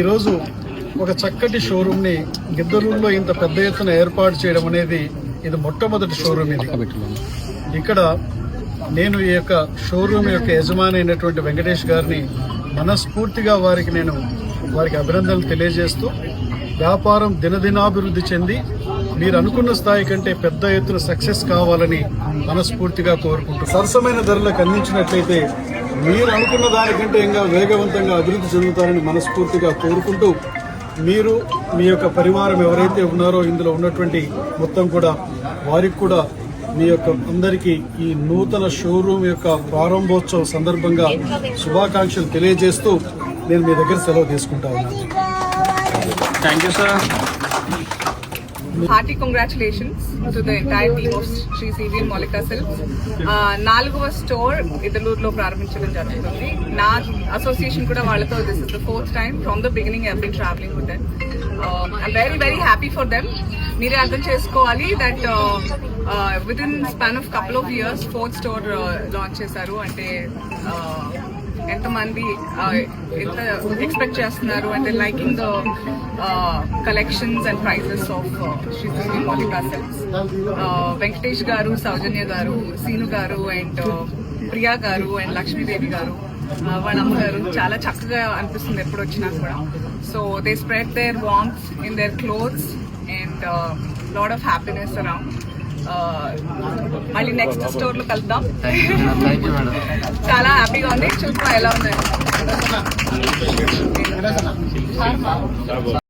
ఈరోజు ఒక చక్కటి షోరూమ్ ని గిద్దలూరులో ఇంత పెద్ద ఎత్తున ఏర్పాటు చేయడం అనేది ఇది మొట్టమొదటి షోరూమ్. ఇది ఇక్కడ నేను ఈ యొక్క షోరూమ్ యొక్క యజమాని అయినటువంటి వెంకటేష్ గారిని మనస్ఫూర్తిగా వారికి అభినందనలు తెలియజేస్తూ వ్యాపారం దినదినాభివృద్ధి చెంది మీరు అనుకున్న స్థాయి కంటే పెద్ద ఎత్తున సక్సెస్ కావాలని మనస్ఫూర్తిగా కోరుకుంటూ సరసమైన ధరలకు అందించినట్లయితే మీరు అనుకున్న దానికంటే ఇంకా వేగవంతంగా అభివృద్ధి చెందుతారని మనస్ఫూర్తిగా కోరుకుంటూ మీరు మీ యొక్క పరివారం ఎవరైతే ఉన్నారో ఇందులో ఉన్నటువంటి మొత్తం కూడా వారికి కూడా మీ యొక్క అందరికీ ఈ నూతన షోరూమ్ యొక్క ప్రారంభోత్సవం సందర్భంగా శుభాకాంక్షలు తెలియజేస్తూ నేను మీ దగ్గర సెలవు తీసుకుంటా ఉన్నాను. Thank you, sir. Hearty congratulations to the entire team of Sri CV and Mollika Silks. 4వ స్టోర్ ఇదలూరులో ప్రారంభించడం జరుగుతుంది. నా అసోసియేషన్ కూడా వాళ్ళతో this is the 4th time. From the beginning I have been travelling with them. I'm very very happy for them. మీరే అర్థం చేసుకోవాలి that within span of couple of years 4th store launch చేశారు అంటే ఎంతమంది ఎంత expect చేస్తున్నారు అంటే liking the collections and prices of Sri CV Mollika Silks. Venkatesh garu, Soujanya గారు, సీను గారు అండ్ ప్రియా గారు అండ్ లక్ష్మీదేవి గారు వాళ్ళ అమ్మగారు చాలా చక్కగా అనిపిస్తుంది ఎప్పుడు వచ్చినా కూడా. So they spread their warmth in their clothes and lot of happiness around. మళ్ళీ నెక్స్ట్ స్టోర్ లో కలుద్దాం. చాలా హ్యాపీగా ఉంది. చూద్దాం ఎలా ఉంది.